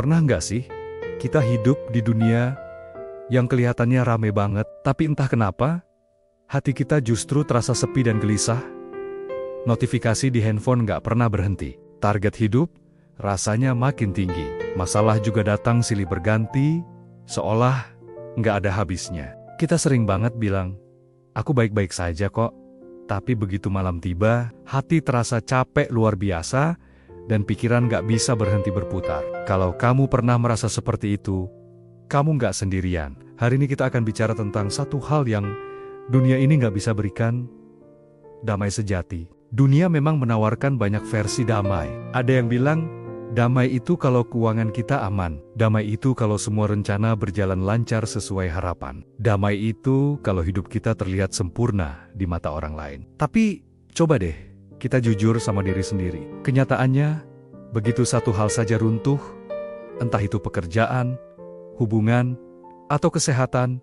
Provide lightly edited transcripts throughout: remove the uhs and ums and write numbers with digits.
Pernah nggak sih, kita hidup di dunia yang kelihatannya rame banget, tapi entah kenapa, hati kita justru terasa sepi dan gelisah? Notifikasi di handphone nggak pernah berhenti. Target hidup rasanya makin tinggi. Masalah juga datang silih berganti, seolah nggak ada habisnya. Kita sering banget bilang, aku baik-baik saja kok. Tapi begitu malam tiba, hati terasa capek luar biasa, dan pikiran nggak bisa berhenti berputar. Kalau kamu pernah merasa seperti itu, kamu nggak sendirian. Hari ini kita akan bicara tentang satu hal yang dunia ini nggak bisa berikan, damai sejati. Dunia memang menawarkan banyak versi damai. Ada yang bilang, damai itu kalau keuangan kita aman. Damai itu kalau semua rencana berjalan lancar sesuai harapan. Damai itu kalau hidup kita terlihat sempurna di mata orang lain. Tapi, coba deh, kita jujur sama diri sendiri. Kenyataannya, begitu satu hal saja runtuh, entah itu pekerjaan, hubungan, atau kesehatan,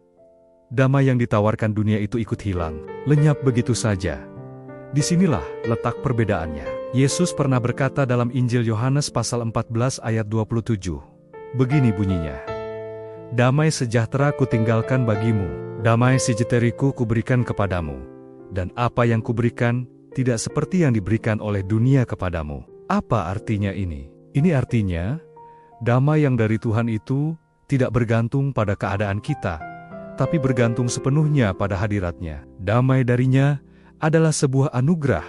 damai yang ditawarkan dunia itu ikut hilang, lenyap begitu saja. Disinilah letak perbedaannya. Yesus pernah berkata dalam Injil Yohanes pasal 14 ayat 27. Begini bunyinya, damai sejahtera kutinggalkan bagimu, damai sejahteriku kuberikan kepadamu, dan apa yang kuberikan tidak seperti yang diberikan oleh dunia kepadamu. Apa artinya ini? Ini artinya, damai yang dari Tuhan itu tidak bergantung pada keadaan kita, tapi bergantung sepenuhnya pada hadiratnya. Damai darinya adalah sebuah anugerah,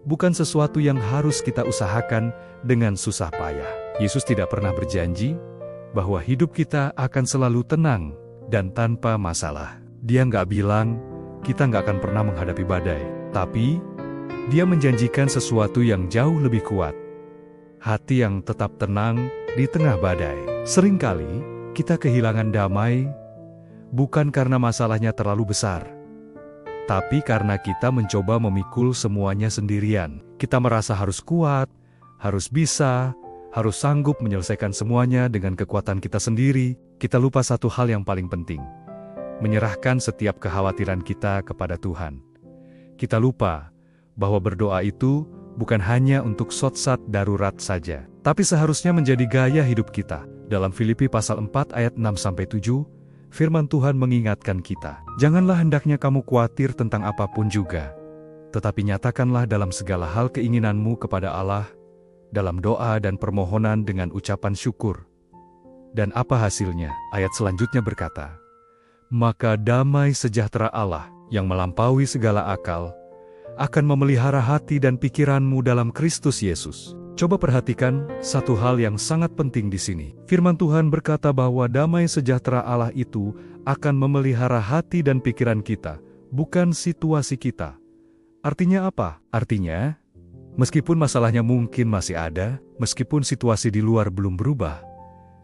bukan sesuatu yang harus kita usahakan dengan susah payah. Yesus tidak pernah berjanji bahwa hidup kita akan selalu tenang dan tanpa masalah. Dia nggak bilang kita nggak akan pernah menghadapi badai, tapi Dia menjanjikan sesuatu yang jauh lebih kuat. Hati yang tetap tenang di tengah badai. Seringkali kita kehilangan damai bukan karena masalahnya terlalu besar, tapi karena kita mencoba memikul semuanya sendirian. Kita merasa harus kuat, harus bisa, harus sanggup menyelesaikan semuanya dengan kekuatan kita sendiri. Kita lupa satu hal yang paling penting, menyerahkan setiap kekhawatiran kita kepada Tuhan. Kita lupa bahwa berdoa itu bukan hanya untuk saat darurat saja, tapi seharusnya menjadi gaya hidup kita. Dalam Filipi pasal 4 ayat 6-7, firman Tuhan mengingatkan kita, janganlah hendaknya kamu khawatir tentang apapun juga, tetapi nyatakanlah dalam segala hal keinginanmu kepada Allah, dalam doa dan permohonan dengan ucapan syukur. Dan apa hasilnya? Ayat selanjutnya berkata, maka damai sejahtera Allah yang melampaui segala akal akan memelihara hati dan pikiranmu dalam Kristus Yesus. Coba perhatikan satu hal yang sangat penting di sini. Firman Tuhan berkata bahwa damai sejahtera Allah itu akan memelihara hati dan pikiran kita, bukan situasi kita. Artinya apa? Artinya, meskipun masalahnya mungkin masih ada, meskipun situasi di luar belum berubah,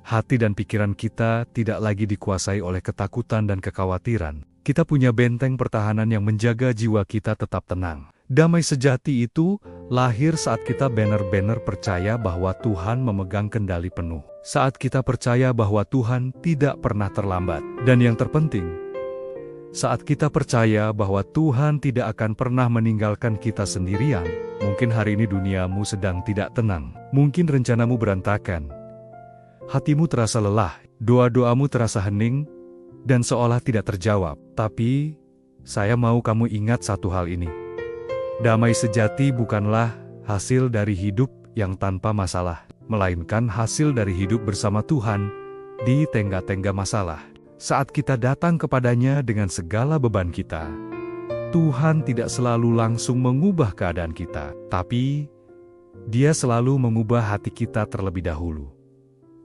hati dan pikiran kita tidak lagi dikuasai oleh ketakutan dan kekhawatiran. Kita punya benteng pertahanan yang menjaga jiwa kita tetap tenang. Damai sejati itu lahir saat kita benar-benar percaya bahwa Tuhan memegang kendali penuh. Saat kita percaya bahwa Tuhan tidak pernah terlambat. Dan yang terpenting, saat kita percaya bahwa Tuhan tidak akan pernah meninggalkan kita sendirian. Mungkin hari ini duniamu sedang tidak tenang. Mungkin rencanamu berantakan. Hatimu terasa lelah, doa-doamu terasa hening, dan seolah tidak terjawab. Tapi, saya mau kamu ingat satu hal ini. Damai sejati bukanlah hasil dari hidup yang tanpa masalah, melainkan hasil dari hidup bersama Tuhan di tengah-tengah masalah. Saat kita datang kepadanya dengan segala beban kita, Tuhan tidak selalu langsung mengubah keadaan kita, tapi Dia selalu mengubah hati kita terlebih dahulu.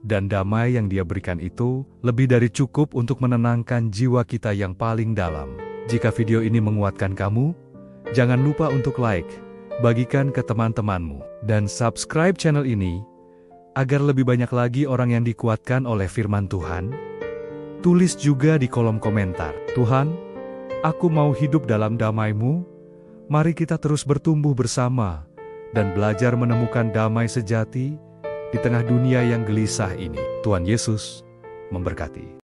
Dan damai yang Dia berikan itu lebih dari cukup untuk menenangkan jiwa kita yang paling dalam. Jika video ini menguatkan kamu, jangan lupa untuk like, bagikan ke teman-temanmu, dan subscribe channel ini, agar lebih banyak lagi orang yang dikuatkan oleh firman Tuhan. Tulis juga di kolom komentar, Tuhan, aku mau hidup dalam damai-Mu. Mari kita terus bertumbuh bersama, dan belajar menemukan damai sejati di tengah dunia yang gelisah ini. Tuhan Yesus memberkati.